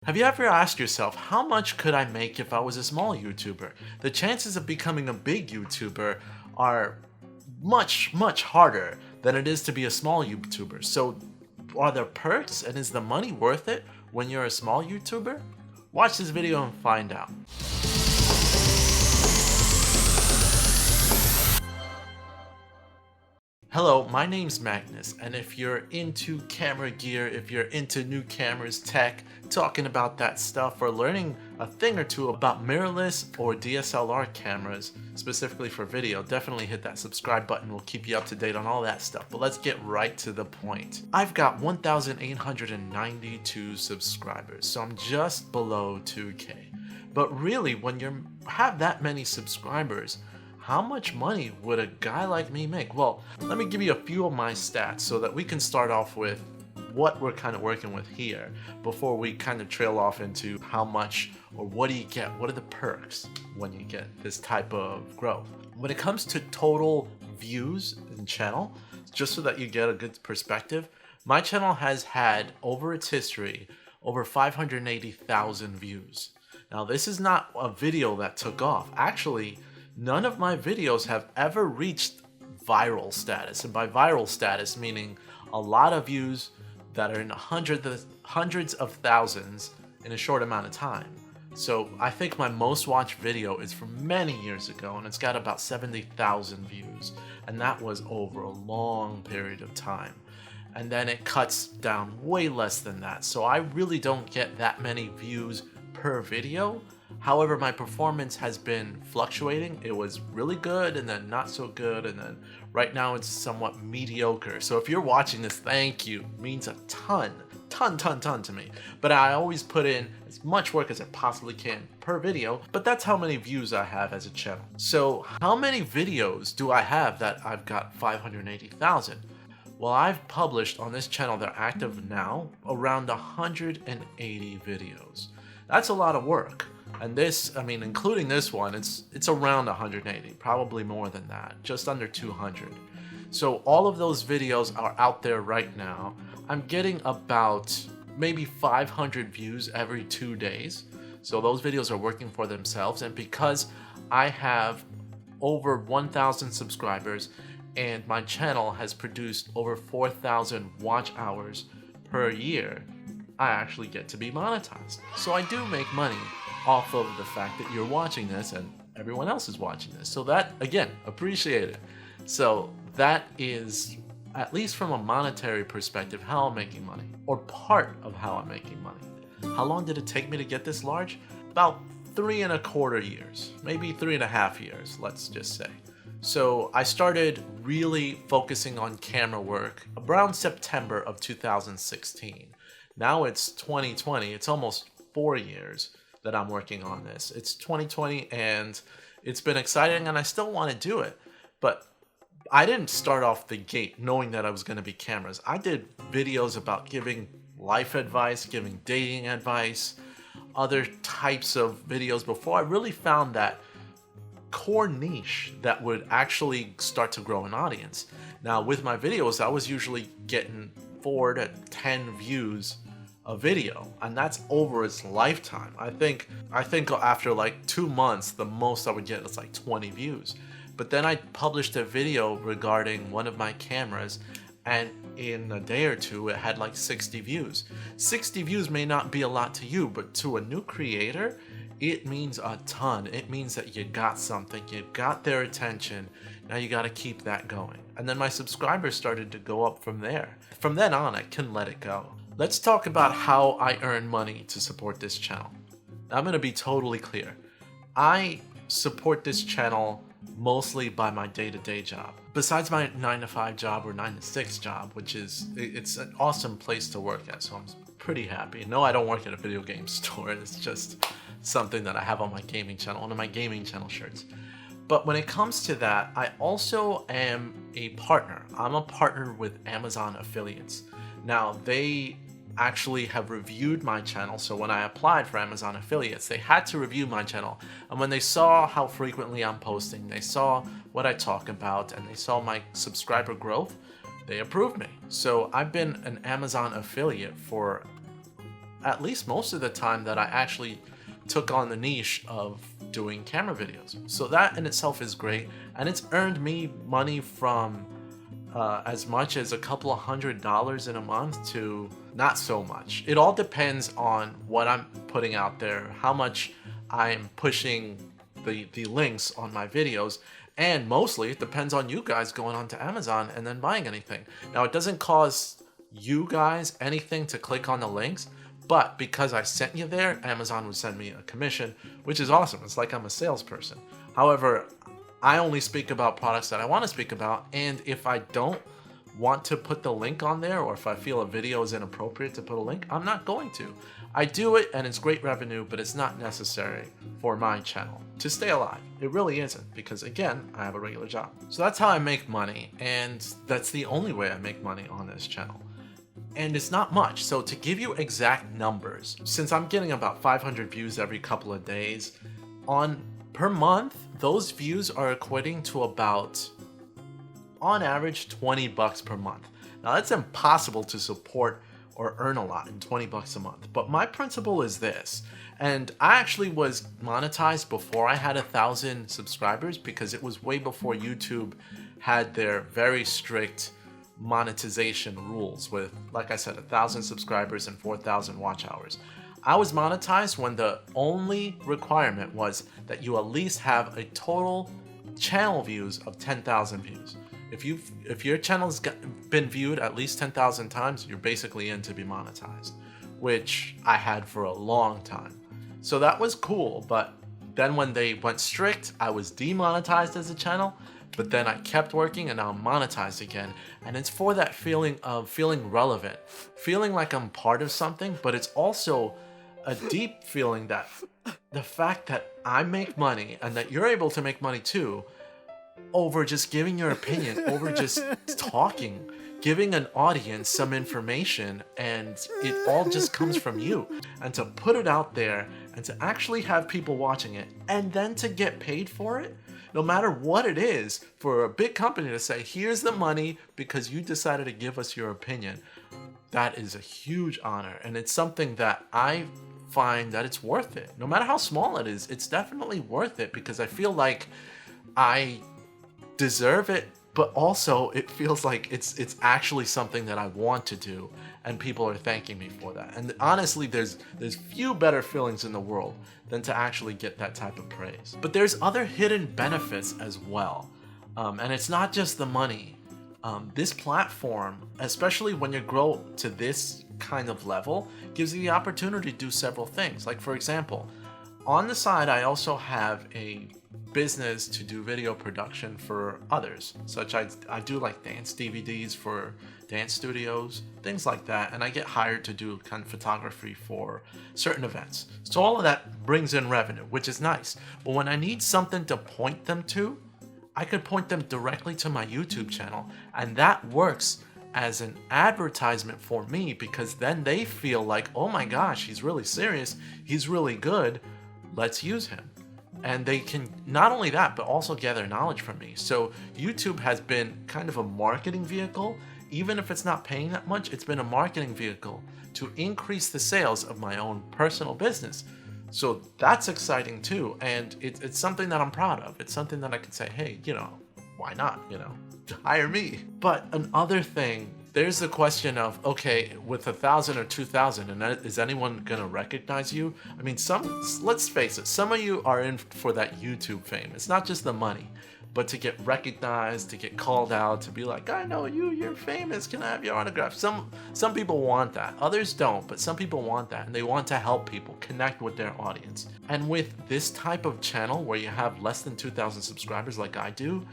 Have you ever asked yourself, how much could I make if I was a small YouTuber? The chances of becoming a big YouTuber are much, much harder than it is to be a small YouTuber. So, are there perks and is the money worth it when you're a small YouTuber? Watch this video and find out. Hello, my name's Magnus, and if you're into camera gear, if you're into new cameras, tech, talking about that stuff, or learning a thing or two about mirrorless or DSLR cameras, specifically for video, definitely hit that subscribe button. We'll keep you up to date on all that stuff, but let's get right to the point. I've got 1,892 subscribers, so I'm just below 2K. But really, when you have that many subscribers, how much money would a guy like me make? Well, let me give you a few of my stats so that we can start off with what we're kind of working with here before we kind of trail off into how much or what do you get? What are the perks when you get this type of growth? When it comes to total views in channel, just so that you get a good perspective, my channel has had over its history over 580,000 views. Now, this is not a video that took off. Actually, none of my videos have ever reached viral status, and by viral status meaning a lot of views that are in hundreds of thousands in a short amount of time. So I think my most watched video is from many years ago, and it's got about 70,000 views, and that was over a long period of time. And then it cuts down way less than that, so I really don't get that many views per video. However, my performance has been fluctuating. It was really good and then not so good, and then right now it's somewhat mediocre. So if you're watching this, thank you. It means a ton to me. But I always put in as much work as I possibly can per video, but that's how many views I have as a channel. So how many videos do I have that I've got 580,000? Well, I've published on this channel, they're active now, around 180 videos. That's a lot of work. And this, I mean, including this one, it's around 180, probably more than that, just under 200. So all of those videos are out there right now. I'm getting about maybe 500 views every 2 days. So those videos are working for themselves. And because I have over 1,000 subscribers and my channel has produced over 4,000 watch hours per year, I actually get to be monetized. So I do make money off of the fact that you're watching this and everyone else is watching this. So that, again, appreciate it. So that is, at least from a monetary perspective, how I'm making money, or part of how I'm making money. How long did it take me to get this large? About 3.25 years, maybe 3.5 years, let's just say. So I started really focusing on camera work around September of 2016. Now it's 2020, it's almost 4 years that I'm working on this. It's 2020 and it's been exciting and I still want to do it. But I didn't start off the gate knowing that I was going to be cameras. I did videos about giving life advice, giving dating advice, other types of videos before I really found that core niche that would actually start to grow an audience. Now with my videos, I was usually getting 4 to 10 views a video, and that's over its lifetime. I think after like 2 months, the most I would get is like 20 views. But then I published a video regarding one of my cameras, and in a day or two, it had like 60 views. 60 views may not be a lot to you, but to a new creator, it means a ton. It means that you got something, you got their attention. Now you got to keep that going. And then my subscribers started to go up from there. From then on, I couldn't let it go. Let's talk about how I earn money to support this channel. I'm going to be totally clear. I support this channel mostly by my day-to-day job. Besides my 9-to-5 job or 9-to-6 job, which is, it's an awesome place to work at, so I'm pretty happy. No, I don't work at a video game store. It's just something that I have on my gaming channel, one of my gaming channel shirts. But when it comes to that, I also am a partner. I'm a partner with Amazon affiliates. Now, they actually have reviewed my channel. So when I applied for Amazon affiliates, they had to review my channel. And when they saw how frequently I'm posting, they saw what I talk about, and they saw my subscriber growth, they approved me. So I've been an Amazon affiliate for at least most of the time that I actually took on the niche of doing camera videos. So that in itself is great, and it's earned me money from as much as a couple of $100s in a month to not so much. It all depends on what I'm putting out there, how much I'm pushing the links on my videos, and mostly it depends on you guys going onto Amazon and then buying anything. Now, it doesn't cost you guys anything to click on the links, but because I sent you there, Amazon would send me a commission, which is awesome. It's like I'm a salesperson. However, I only speak about products that I want to speak about, and if I don't want to put the link on there, or if I feel a video is inappropriate to put a link, I'm not going to. I do it and it's great revenue, but it's not necessary for my channel to stay alive. It really isn't, because again, I have a regular job. So that's how I make money, and that's the only way I make money on this channel. And it's not much. So to give you exact numbers, since I'm getting about 500 views every couple of days, per month, those views are equating to about, on average, $20 per month. Now that's impossible to support or earn a lot in 20 bucks a month. But my principle is this, and I actually was monetized before I had 1,000 subscribers, because it was way before YouTube had their very strict monetization rules with, like I said, 1,000 subscribers and 4,000 watch hours. I was monetized when the only requirement was that you at least have a total channel views of 10,000 views. If your channel's been viewed at least 10,000 times, you're basically in to be monetized, which I had for a long time. So that was cool, but then when they went strict, I was demonetized as a channel, but then I kept working and now I'm monetized again. And it's for that feeling of feeling relevant, feeling like I'm part of something, but it's also a deep feeling that the fact that I make money and that you're able to make money too, over just giving your opinion, over just talking, giving an audience some information, and it all just comes from you. And to put it out there and to actually have people watching it and then to get paid for it, no matter what it is, for a big company to say, here's the money because you decided to give us your opinion, that is a huge honor. And it's something that I find that it's worth it. No matter how small it is, it's definitely worth it, because I feel like I deserve it, but also it feels like it's actually something that I want to do, and people are thanking me for that. And honestly, there's few better feelings in the world than to actually get that type of praise. But there's other hidden benefits as well, and it's not just the money. This platform, especially when you grow to this kind of level, gives you the opportunity to do several things. Like, for example, on the side, I also have a business to do video production for others, such I do like dance DVDs for dance studios, things like that, and I get hired to do kind of photography for certain events. So all of that brings in revenue, which is nice. But when I need something to point them to, I could point them directly to my YouTube channel, and that works as an advertisement for me, because then they feel like, oh my gosh, he's really serious, he's really good, let's use him. And they can not only that, but also gather knowledge from me. So YouTube has been kind of a marketing vehicle. Even if it's not paying that much, it's been a marketing vehicle to increase the sales of my own personal business. So that's exciting too. And it's something that I'm proud of. It's something that I can say, hey, why not, hire me. But another thing, there's the question of, okay, with 1,000 or 2,000, and is anyone gonna recognize you? I mean, let's face it, some of you are in for that YouTube fame. It's not just the money, but to get recognized, to get called out, to be like, I know you, you're famous, can I have your autograph? Some people want that, others don't, but some people want that, and they want to help people connect with their audience. And with this type of channel where you have less than 2,000 subscribers like I do,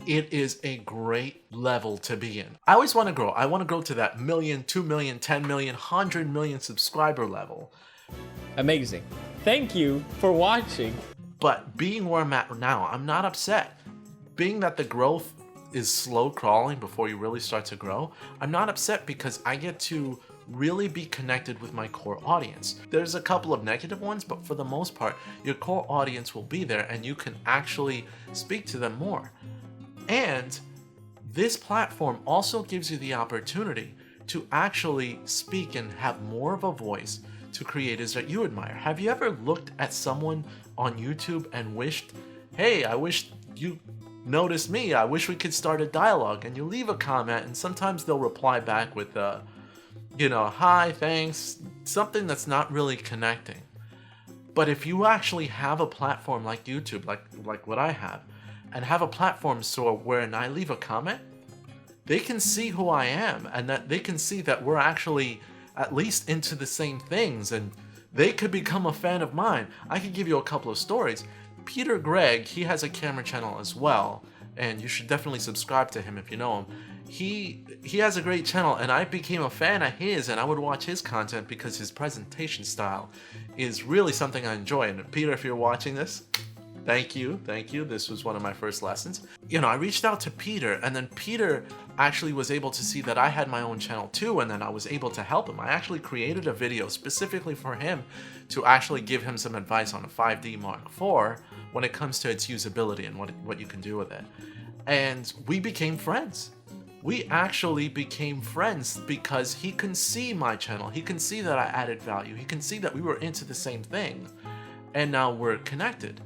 it is a great level to be in. I always want to grow. I want to grow to that 1 million, 2 million, 10 million, 100 million subscriber level. Amazing. Thank you for watching. But being where I'm at now, I'm not upset. Being that the growth is slow crawling before you really start to grow, I'm not upset, because I get to really be connected with my core audience. There's a couple of negative ones, but for the most part, your core audience will be there and you can actually speak to them more. And this platform also gives you the opportunity to actually speak and have more of a voice to creators that you admire. Have you ever looked at someone on YouTube and wished, hey, I wish you noticed me, I wish we could start a dialogue, and you leave a comment and sometimes they'll reply back with hi, thanks, something that's not really connecting. But if you actually have a platform like YouTube, like what I have, and have a platform so when I leave a comment, they can see who I am, and that they can see that we're actually at least into the same things, and they could become a fan of mine. I could give you a couple of stories. Peter Gregg, he has a camera channel as well, and you should definitely subscribe to him if you know him. He has a great channel, and I became a fan of his, and I would watch his content because his presentation style is really something I enjoy. And Peter, if you're watching this, thank you. This was one of my first lessons. I reached out to Peter, and then Peter actually was able to see that I had my own channel too, and then I was able to help him. I actually created a video specifically for him to actually give him some advice on a 5D Mark IV when it comes to its usability and what you can do with it. And we became friends. We actually became friends because he can see my channel. He can see that I added value. He can see that we were into the same thing. And now we're connected.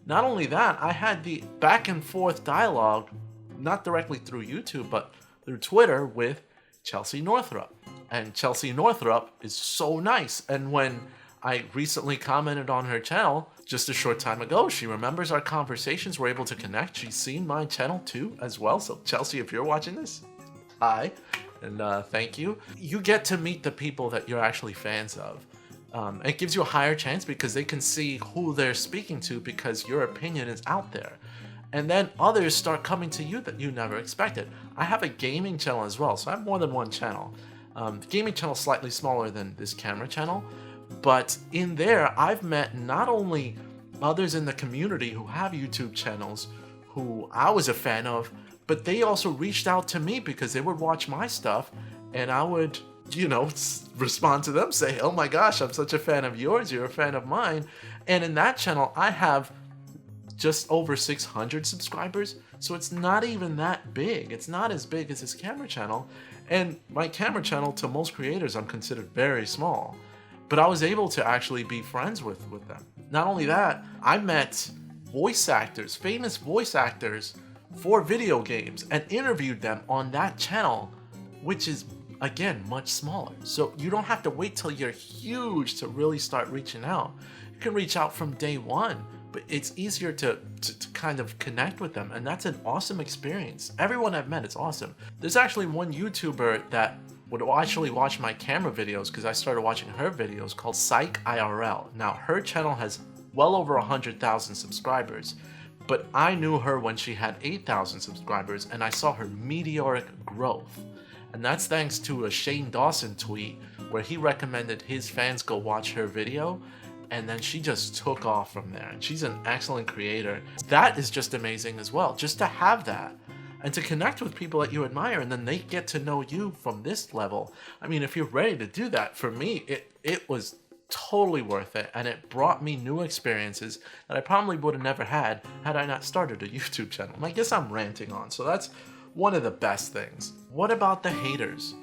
Not only that, I had the back and forth dialogue, not directly through YouTube, but through Twitter with Chelsea Northrup. And Chelsea Northrup is so nice. And when I recently commented on her channel just a short time ago, she remembers our conversations. We're able to connect. She's seen my channel too as well. So Chelsea, if you're watching this, hi, and thank you. You get to meet the people that you're actually fans of. It gives you a higher chance because they can see who they're speaking to because your opinion is out there. And then others start coming to you that you never expected. I have a gaming channel as well, so I have more than one channel. The gaming channel is slightly smaller than this camera channel, but in there I've met not only others in the community who have YouTube channels who I was a fan of, but they also reached out to me because they would watch my stuff and I would respond to them, say, oh my gosh, I'm such a fan of yours, you're a fan of mine. And in that channel, I have just over 600 subscribers, so it's not even that big. It's not as big as this camera channel. And my camera channel, to most creators, I'm considered very small. But I was able to actually be friends with them. Not only that, I met voice actors, famous voice actors for video games, and interviewed them on that channel, which is again much smaller. So you don't have to wait till you're huge to really start reaching out. You can reach out from day one, but it's easier to kind of connect with them, and that's an awesome experience. Everyone I've met is awesome. There's actually one YouTuber that would actually watch my camera videos because I started watching her videos, called Psych IRL. Now her channel has well over 100,000 subscribers, but I knew her when she had 8,000 subscribers, and I saw her meteoric growth. And that's thanks to a Shane Dawson tweet where he recommended his fans go watch her video, and then she just took off from there. And she's an excellent creator. That is just amazing as well, just to have that and to connect with people that you admire, and then they get to know you from this level. I mean, if you're ready to do that, for me, it was totally worth it, and it brought me new experiences that I probably would have never had I not started a YouTube channel. And I guess I'm ranting on, so that's one of the best things. What about the haters?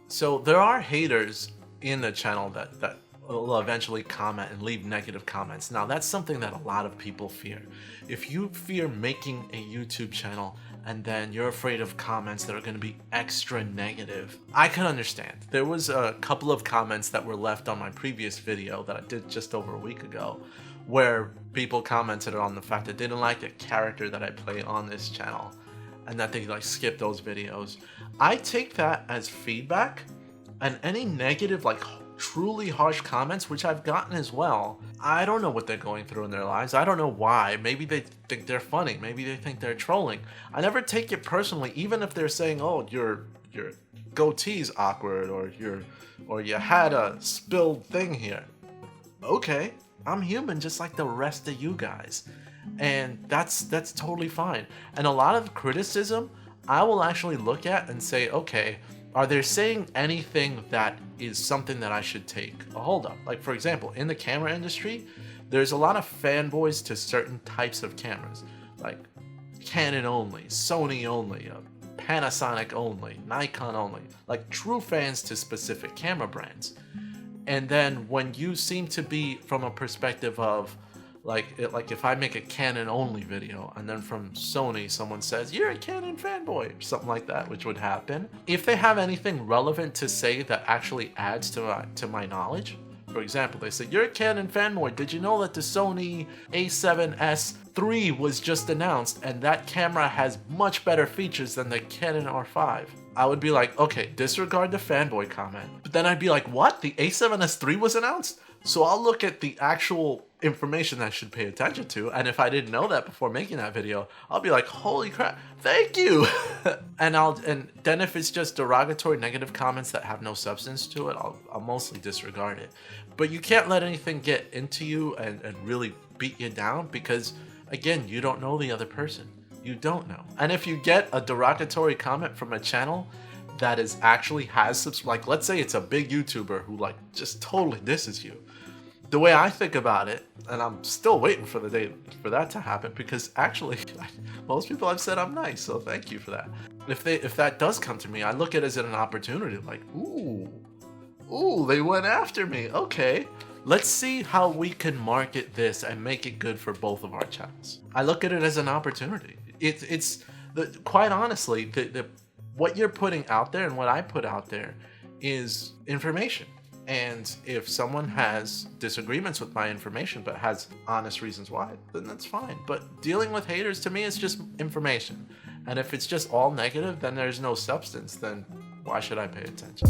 So there are haters in the channel that will eventually comment and leave negative comments. Now that's something that a lot of people fear. If you fear making a YouTube channel and then you're afraid of comments that are going to be extra negative, I can understand. There was a couple of comments that were left on my previous video that I did just over a week ago where people commented on the fact that they didn't like the character that I play on this channel and that they skip those videos. I take that as feedback, and any negative truly harsh comments, which I've gotten as well, I don't know what they're going through in their lives. I don't know why. Maybe they think they're funny. Maybe they think they're trolling. I never take it personally, even if they're saying, oh, your goatee's awkward, or you had a spilled thing here. Okay, I'm human just like the rest of you guys. And that's totally fine. And a lot of criticism I will actually look at and say, okay, are they saying anything that is something that I should take a hold of? Like, for example, in the camera industry, there's a lot of fanboys to certain types of cameras, like Canon only, Sony only, Panasonic only, Nikon only, like true fans to specific camera brands. And then when you seem to be from a perspective of like if I make a Canon only video and then from Sony someone says you're a Canon fanboy or something like that, which would happen, if they have anything relevant to say that actually adds to my knowledge, for example, they say you're a Canon fanboy, did you know that the Sony a7S III was just announced and that camera has much better features than the Canon R5? I would be like, okay, disregard the fanboy comment. But then I'd be like, what? The a7S III was announced? So I'll look at the actual information that I should pay attention to, and if I didn't know that before making that video, I'll be like, holy crap, thank you. and then if it's just derogatory negative comments that have no substance to it, I'll mostly disregard it. But you can't let anything get into you and really beat you down, because again, you don't know the other person. You don't know. And if you get a derogatory comment from a channel that is actually has like, let's say it's a big YouTuber who like just totally disses you. The way I think about it, and I'm still waiting for the day for that to happen, because actually most people have said I'm nice, so thank you for that. If that does come to me, I look at it as an opportunity, like, ooh, they went after me. Okay, let's see how we can market this and make it good for both of our channels. I look at it as an opportunity. Quite honestly, what you're putting out there and what I put out there is information. And if someone has disagreements with my information but has honest reasons why, then that's fine. But dealing with haters, to me, is just information. And if it's just all negative, then there's no substance. Then why should I pay attention?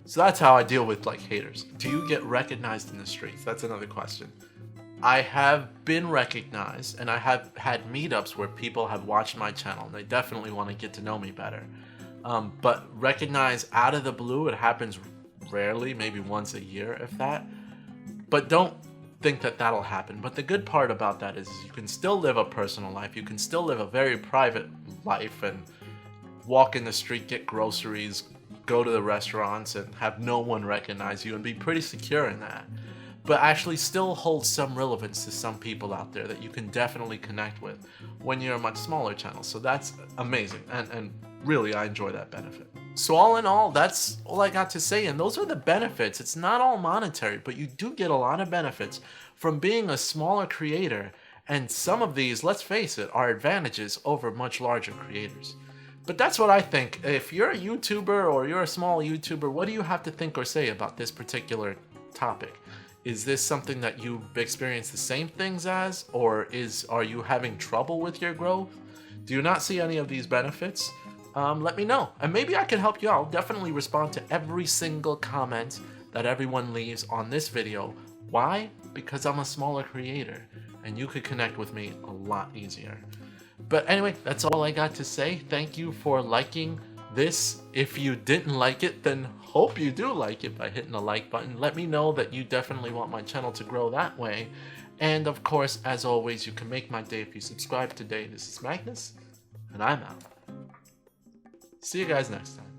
So that's how I deal with like haters. Do you get recognized in the streets? That's another question. I have been recognized, and I have had meetups where people have watched my channel and they definitely want to get to know me better. But recognized out of the blue, it happens rarely, maybe once a year, if that. But don't think that that'll happen. But the good part about that is you can still live a personal life. You can still live a very private life and walk in the street, get groceries, go to the restaurants, and have no one recognize you and be pretty secure in that. But actually still hold some relevance to some people out there that you can definitely connect with when you're a much smaller channel. So that's amazing, and really I enjoy that benefit. So all in all, that's all I got to say, and those are the benefits. It's not all monetary, but you do get a lot of benefits from being a smaller creator, and some of these, let's face it, are advantages over much larger creators. But that's what I think. If you're a YouTuber or you're a small YouTuber, what do you have to think or say about this particular topic? Is this something that you've experienced the same things as, or are you having trouble with your growth? Do you not see any of these benefits? Let me know, and maybe I can help you out. I'll definitely respond to every single comment that everyone leaves on this video. Why? Because I'm a smaller creator, and you could connect with me a lot easier. But anyway, that's all I got to say. Thank you for liking this. If you didn't like it, then hope you do like it by hitting the like button. Let me know that you definitely want my channel to grow that way. And of course, as always, you can make my day if you subscribe today. This is Magnus, and I'm out. See you guys next time.